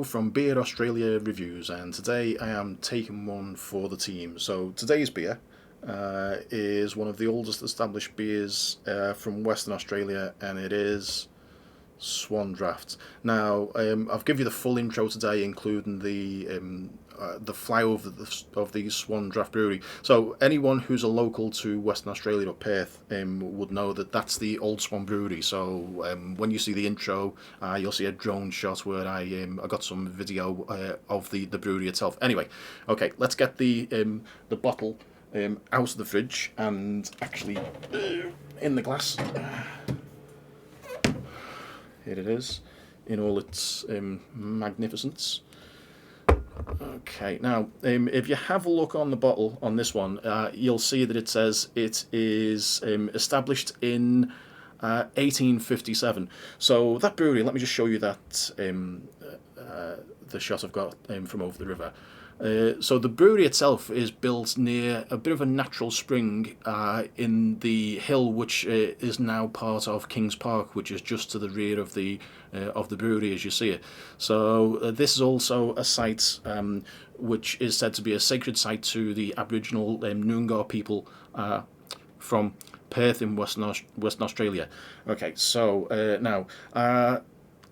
Joe from Beer Australia Reviews, and today I am taking one for the team. So today's beer is one of the oldest established beers from Western Australia, and it is Swan Draught. Now, I've given you the full intro today, including the flavour of the Swan Draught brewery. So anyone who's a local to Western Australia or Perth would know that that's the Old Swan Brewery. So when you see the intro, you'll see a drone shot where I got some video of the brewery itself. Anyway, okay, let's get the bottle out of the fridge and actually in the glass. Here it is, in all its magnificence. Okay, now if you have a look on the bottle on this one, you'll see that it says it is established in 1857. So that brewery, let me just show you that the shot I've got from over the river. So the brewery itself is built near a bit of a natural spring in the hill, which is now part of Kings Park, which is just to the rear of the brewery as you see it. So this is also a site which is said to be a sacred site to the Aboriginal Noongar people from Perth in Western Australia. Okay, so now.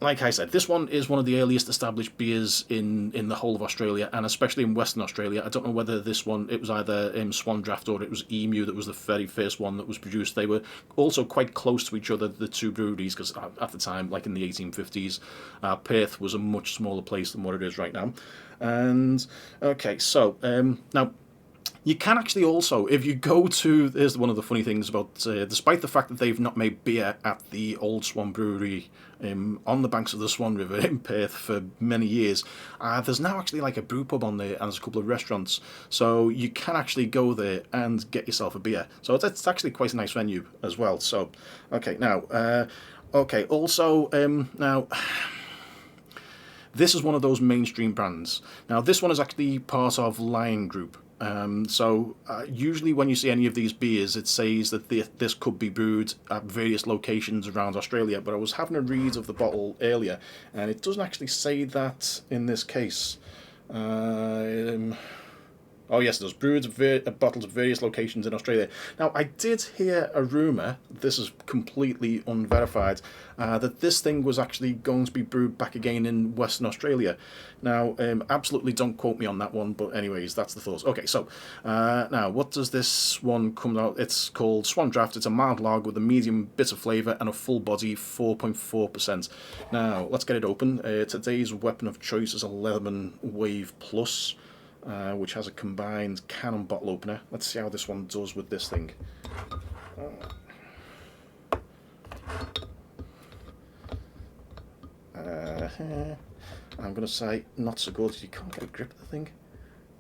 Like I said, this one is one of the earliest established beers in the whole of Australia, and especially in Western Australia. I don't know whether this one, it was either Swan Draught or it was Emu that was the very first one that was produced. They were also quite close to each other, the two breweries, because at the time, like in the 1850s, Perth was a much smaller place than what it is right now. And, okay, so, now, you can actually also, if you go to, here's one of the funny things about, despite the fact that they've not made beer at the Old Swan Brewery on the banks of the Swan River in Perth for many years, there's now actually like a brew pub on there and there's a couple of restaurants. So you can actually go there and get yourself a beer. So it's actually quite a nice venue as well. So, okay, now, okay, also, now... This is one of those mainstream brands. Now, this one is actually part of Lion Group. Usually when you see any of these beers, it says that this could be brewed at various locations around Australia, but I was having a read of the bottle earlier, and it doesn't actually say that in this case. Oh yes, there's brewed at bottles of various locations in Australia. Now, I did hear a rumour, this is completely unverified, that this thing was actually going to be brewed back again in Western Australia. Now, absolutely don't quote me on that one, but anyways, that's the thought. Okay, so, now, what does this one come out? It's called Swan Draught. It's a mild lager with a medium bitter flavour and a full body 4.4%. Now, let's get it open. Today's weapon of choice is a Leatherman Wave Plus, which has a combined can and bottle opener. Let's see how this one does with this thing. I'm going to say not so good. You can't get a grip of the thing.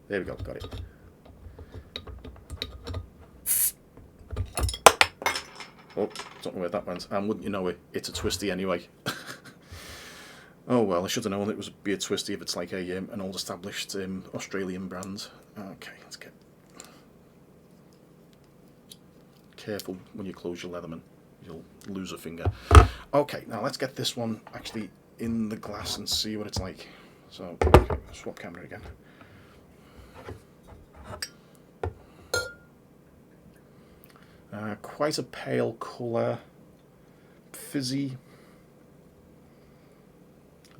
There we go, got it. Oh, don't know where that went. And wouldn't you know it, it's a twisty anyway. Oh well, I should have known it was a beer twisty if it's like an old established Australian brand. Okay, let's get careful when you close your Leatherman, you'll lose a finger. Okay, now let's get this one actually in the glass and see what it's like. So, okay, swap camera again. Quite a pale colour, fizzy.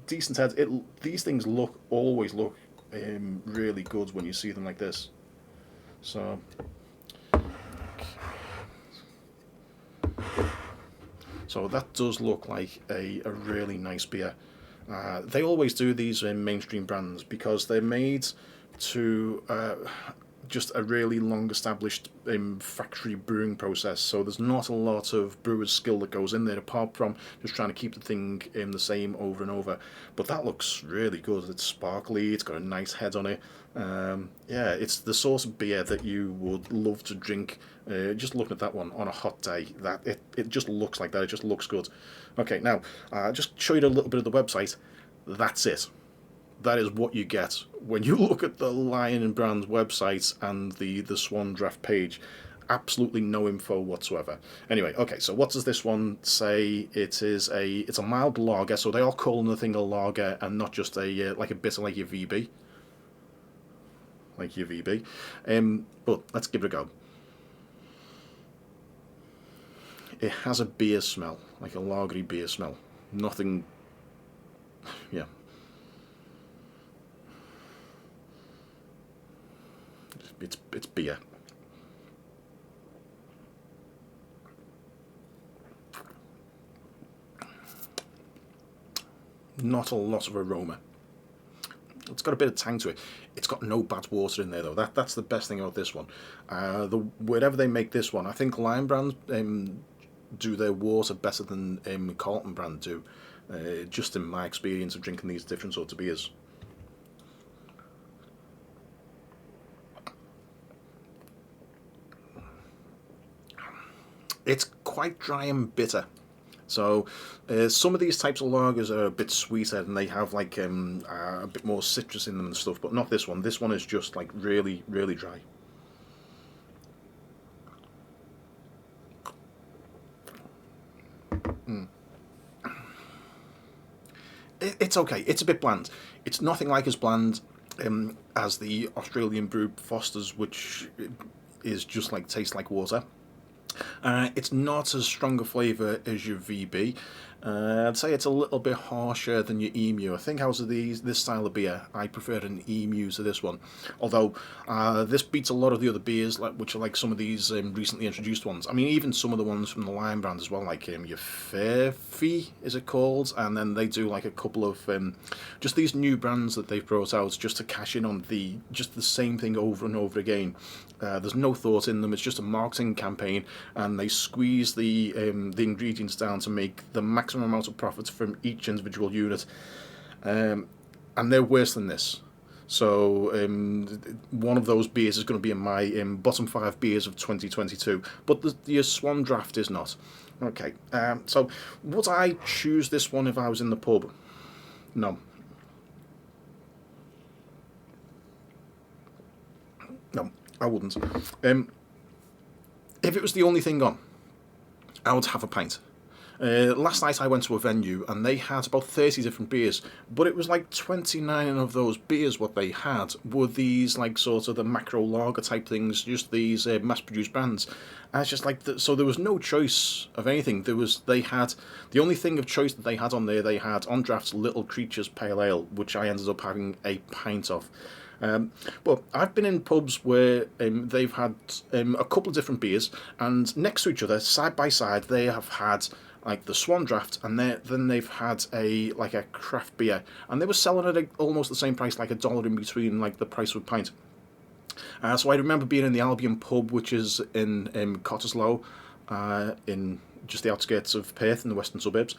Decent heads. These things always look really good when you see them like this. So, so that does look like a really nice beer. They always do these mainstream brands because they're made to just a really long established factory brewing process, so there's not a lot of brewer's skill that goes in there apart from just trying to keep the thing the same over and over. But that looks really good. It's sparkly, it's got a nice head on it. Yeah, it's the sort of beer that you would love to drink just looking at that one on a hot day. That it just looks like that. It just looks good. Okay, now just show you a little bit of the website. That's it. That is what you get when you look at the Lion and Brand's website and the Swan Draught page. absolutely no info whatsoever. Anyway, okay, so what does this one say? It's a mild lager, so they are calling the thing a lager and not just a like a bitter like your VB, But let's give it a go. It has a beer smell, like a lagery beer smell. Nothing, yeah. It's beer. Not a lot of aroma. It's got a bit of tang to it. It's got no bad water in there though. That's the best thing about this one. Wherever they make this one, I think Lime Brand do their water better than Carlton Brand do. Just in my experience of drinking these different sorts of beers. It's quite dry and bitter. So some of these types of lagers are a bit sweeter and they have like a bit more citrus in them and stuff, but not this one. This one is just like really, really dry. It's okay. It's a bit bland. It's nothing like as bland as the Australian brewed Fosters, which is just like tastes like water. It's not as strong a flavour as your VB. I'd say it's a little bit harsher than your Emu. I think out of this style of beer, I prefer an Emu to this one. Although this beats a lot of the other beers, which are like some of these recently introduced ones. I mean, even some of the ones from the Lime Brand as well, like your Fairfy, is it called? And then they do like a couple of just these new brands that they've brought out just to cash in on just the same thing over and over again. There's no thought in them. It's just a marketing campaign, and they squeeze the ingredients down to make the maximum amount of profits from each individual unit, and they're worse than this. So one of those beers is going to be in my bottom 5 beers of 2022, but the Swan Draught is not. Okay, so would I choose this one if I was in the pub? No. No, I wouldn't. If it was the only thing on, I would have a pint. Last night I went to a venue and they had about 30 different beers, but it was like 29 of those beers what they had were these like sort of the macro lager type things, just these mass-produced brands. And it's just like, so there was no choice of anything. They had, the only thing of choice that they had on there, they had on draft's Little Creatures Pale Ale, which I ended up having a pint of. But I've been in pubs where they've had a couple of different beers, and next to each other, side by side, they have had like the Swan Draught, and then they've had a craft beer, and they were selling it at almost the same price, like $1 in between, like the price of a pint. So I remember being in the Albion pub, which is in Cottesloe, in just the outskirts of Perth in the western suburbs,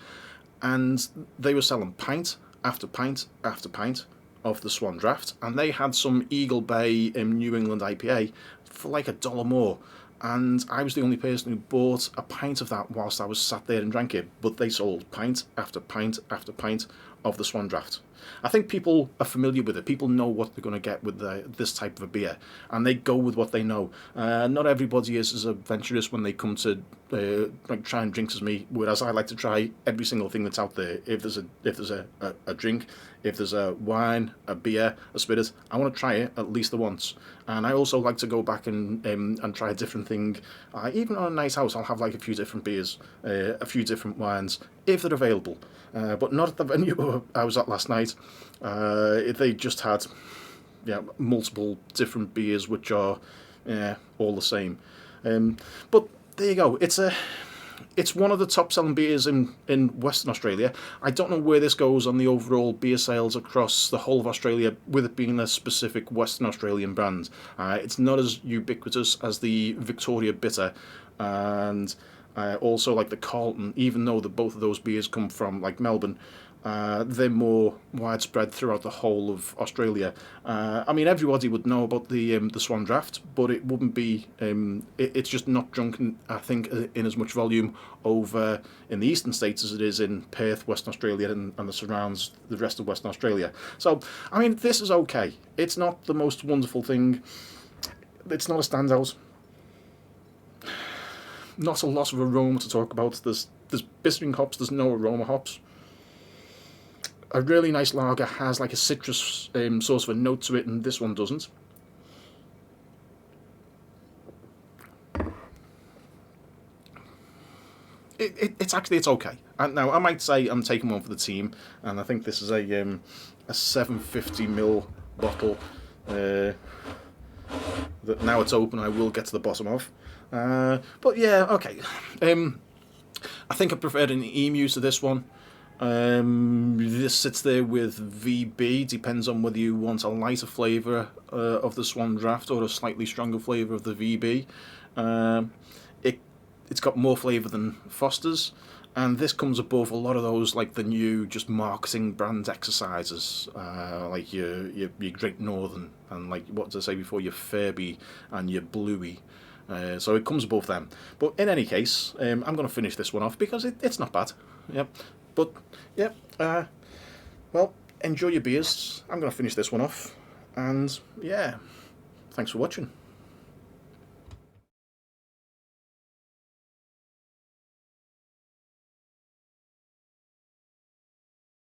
and they were selling pint after pint after pint of the Swan Draught, and they had some Eagle Bay New England IPA for like $1 more, and I was the only person who bought a pint of that whilst I was sat there and drank it, but they sold pint after pint after pint of the Swan Draught. I think people are familiar with it. People know what they're going to get with this type of a beer, and they go with what they know. Not everybody is as adventurous when they come to try and drinks as me, whereas I like to try every single thing that's out there. If there's a drink, if there's a wine, a beer, a spirit, I want to try it at least once. And I also like to go back and try a different thing. Even on a night out, I'll have like a few different beers, a few different wines, if they're available. But not at the venue I was at last night. They just had multiple different beers, which are all the same. But there you go. It's one of the top selling beers in Western Australia. I don't know where this goes on the overall beer sales across the whole of Australia, with it being a specific Western Australian brand. It's not as ubiquitous as the Victoria Bitter, and also like the Carlton, even though both of those beers come from like Melbourne. They're more widespread throughout the whole of Australia. I mean, everybody would know about the Swan Draught, but it wouldn't be. It's just not drunk, I think, in as much volume over in the eastern states as it is in Perth, Western Australia, and the surrounds, the rest of Western Australia. So, I mean, this is okay. It's not the most wonderful thing. It's not a standout. not a lot of aroma to talk about. There's bittering hops, there's no aroma hops. A really nice lager has like a citrus sort of a note to it, and this one doesn't. It's okay. And now I might say I'm taking one for the team, and I think this is a 750ml bottle that now it's open. I will get to the bottom of. But yeah, okay. I think I preferred an emu to this one. This sits there with VB. Depends on whether you want a lighter flavour of the Swan Draught or a slightly stronger flavour of the VB. It's got more flavour than Foster's, and this comes above a lot of those, like the new just marketing brand exercises, like your Great Northern and, like, what did I say before, your Furby and your Bluey. So it comes above them. But in any case, I'm going to finish this one off because it's not bad. Yep. But yeah, well, enjoy your beers. I'm going to finish this one off, and yeah, thanks for watching.